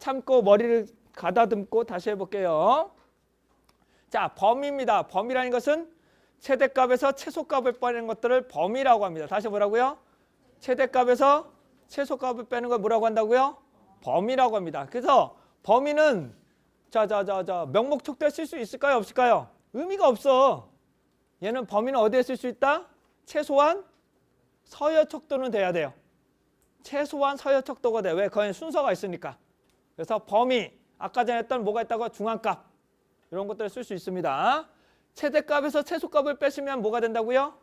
참고 머리를 가다듬고 다시 해볼게요. 자, 범위입니다. 범위라는 것은 최대값에서 최소값을 빼는 것들을 범위라고 합니다. 다시 뭐라고요? 최대값에서 최소값을 빼는 걸 뭐라고 한다고요? 범위라고 합니다. 그래서 범위는 명목촉대에 쓸 수 있을까요? 없을까요? 의미가 없어. 얘는 범위는 어디에 쓸 수 있다? 최소한 서열척도는 돼야 돼요. 최소한 서열척도가 돼. 왜? 거기에 순서가 있으니까. 그래서 범위, 아까 전에 했던 뭐가 있다고? 중앙값. 이런 것들을 쓸 수 있습니다. 최대값에서 최소값을 빼시면 뭐가 된다고요?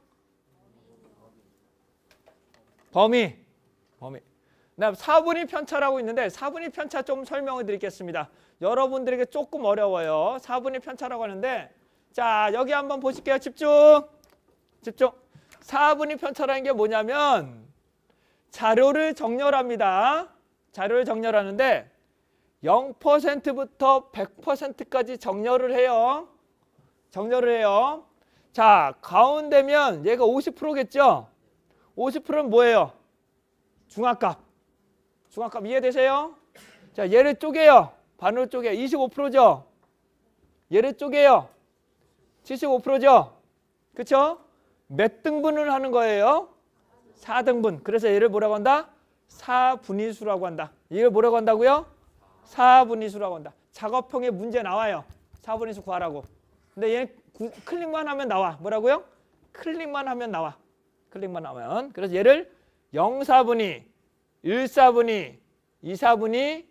범위. 그다음 사분위 편차라고 있는데 사분위 편차 좀 설명을 드리겠습니다. 여러분들에게 조금 어려워요. 사분위 편차라고 하는데 자, 여기 한번 보실게요. 집중. 사분위 편차라는 게 뭐냐면 자료를 정렬합니다. 자료를 정렬하는데 0%부터 100%까지 정렬을 해요. 자, 가운데면 얘가 50%겠죠? 50%는 뭐예요? 중앙값 이해되세요? 자, 얘를 쪼개요. 반으로 쪼개. 25%죠? 얘를 쪼개요. 75%죠? 그쵸? 몇 등분을 하는 거예요? 4등분. 그래서 얘를 뭐라고 한다? 사분위수라고 한다. 이걸 뭐라고 한다고요? 사분위수라고 한다. 작업형에 문제 나와요. 사분위수 구하라고. 근데 얘는 클릭만 하면 나와. 뭐라고요? 클릭만 하면 나와. 그래서 얘를 0사분위, 1사분위, 2사분위,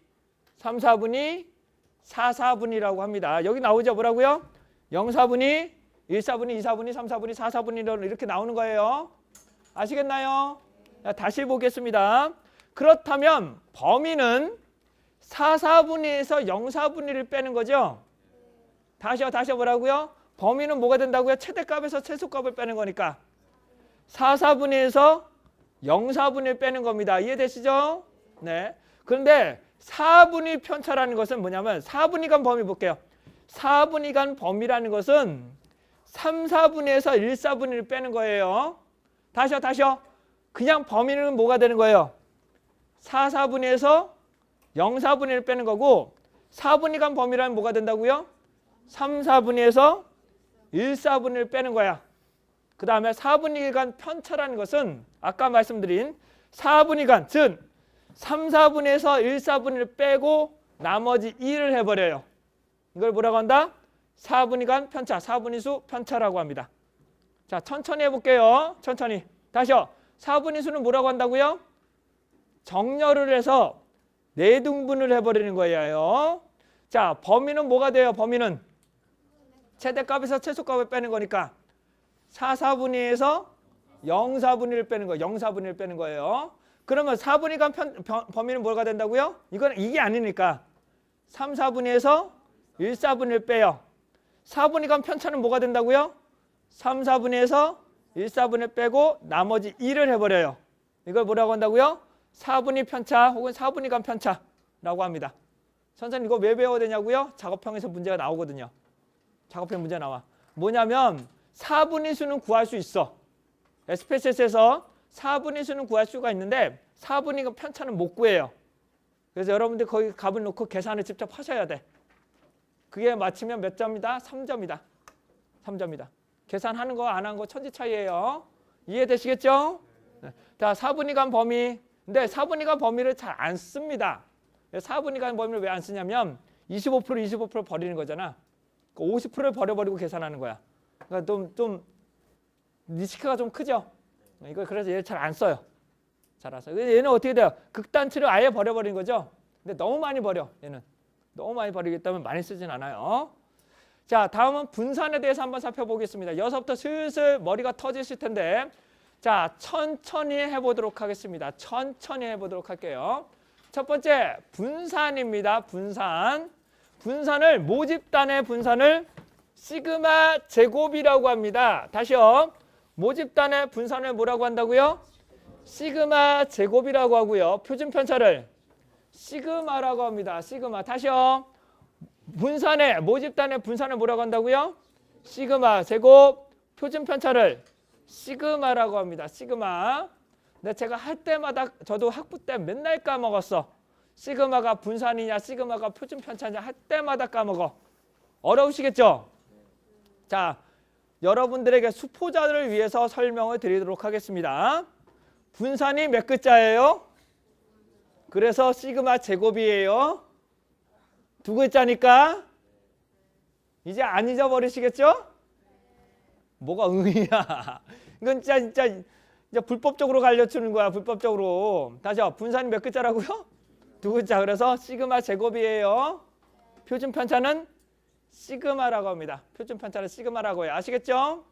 3사분위, 4사분위라고 합니다. 여기 나오죠? 뭐라고요? 0사분위, 1사분위, 2사분위, 3사분위, 4사분위로 이렇게 나오는 거예요. 아시겠나요? 다시 보겠습니다. 그렇다면 범위는 4사분위에서 0사분위를 빼는 거죠? 다시요 뭐라고요? 범위는 뭐가 된다고요? 최대값에서 최소값을 빼는 거니까 4사분위에서 0사분위를 빼는 겁니다. 이해되시죠? 네. 그런데 4분위 편차라는 것은 뭐냐면 4분위간 범위 볼게요. 4분위간 범위라는 것은 3사분위에서 1사분위를 빼는 거예요. 다시요. 그냥 범위는 뭐가 되는 거예요? 4사분위에서 0사분위를 빼는 거고 4분위간 범위라는 뭐가 된다고요? 3사분위에서 1사분위를 빼는 거야. 그 다음에 4분위간 편차라는 것은 아까 말씀드린 4분위간, 즉 3사분위에서 1사분위를 빼고 나머지 2를 해버려요. 이걸 뭐라고 한다? 4분위간 편차, 4분위수 편차라고 합니다. 자, 천천히 해볼게요. 천천히. 다시요. 4분위수는 뭐라고 한다고요? 정렬을 해서 4등분을 해버리는 거예요. 자, 범위는 뭐가 돼요? 범위는 최대값에서 최소값을 빼는 거니까 4사분위에서 0사분위를 빼는 거예요. 0사분위를 빼는 거예요. 그러면 4분위간 범위는 뭐가 된다고요? 이게 아니니까 3사분위에서 1사분위를 빼요. 4분위간 편차는 뭐가 된다고요? 3사분위에서 1사분위를 빼고 나머지 2를 해버려요. 이걸 뭐라고 한다고요? 4분위 편차 혹은 4분위간 편차라고 합니다. 선생님 이거 왜 배워야 되냐고요? 작업형에서 문제가 나오거든요. 작업형 문제 나와. 뭐냐면 4분위수는 구할 수 있어. SPSS에서 4분위수는 구할 수가 있는데 4분위간 편차는 못 구해요. 그래서 여러분들 거기 값을 놓고 계산을 직접 하셔야 돼. 그게 맞히면 몇 점이다? 3점이다. 3점이다. 계산하는 거 안 한 거 천지 차이예요. 이해되시겠죠? 자, 4분위간 범위. 근데 4분위간 범위를 잘 안 씁니다. 4분위간 범위를 왜 안 쓰냐면 25% 버리는 거잖아. 50%를 버려버리고 계산하는 거야. 그러니까 좀 리스크가 좀 크죠. 이거 그래서 얘를 잘 안 써요. 잘 안 써요. 얘는 어떻게 돼요? 극단치를 아예 버려버리는 거죠. 근데 너무 많이 버려. 얘는 너무 많이 버리기 때문에 많이 쓰진 않아요. 자, 다음은 분산에 대해서 한번 살펴보겠습니다. 여기서부터 슬슬 머리가 터지실 텐데 자, 천천히 해보도록 하겠습니다. 천천히 해보도록 할게요. 첫 번째 분산입니다. 분산을 모집단의 분산을 시그마 제곱이라고 합니다. 다시요. 모집단의 분산을 뭐라고 한다고요? 시그마 제곱이라고 하고요. 표준 편차를 시그마라고 합니다. 시그마. 다시요. 모집단의 분산을 뭐라고 한다고요? 시그마 제곱. 표준 편차를 시그마라고 합니다. 시그마. 근데 제가 할 때마다 저도 학부 때 맨날 까먹었어. 시그마가 분산이냐 시그마가 표준 편차냐 할 때마다 까먹어. 어려우시겠죠? 자, 여러분들에게 수포자들을 위해서 설명을 드리도록 하겠습니다. 분산이 몇 글자예요? 그래서 시그마 제곱이에요. 두 글자니까 이제 안 잊어버리시겠죠? 뭐가 응이야. 이건 진짜 이제 불법적으로 가르쳐주는 거야. 불법적으로. 다시요. 분산이 몇 글자라고요? 두 글자. 그래서 시그마 제곱이에요. 표준 편차는 시그마라고 합니다. 표준 편차는 시그마라고 해요. 아시겠죠?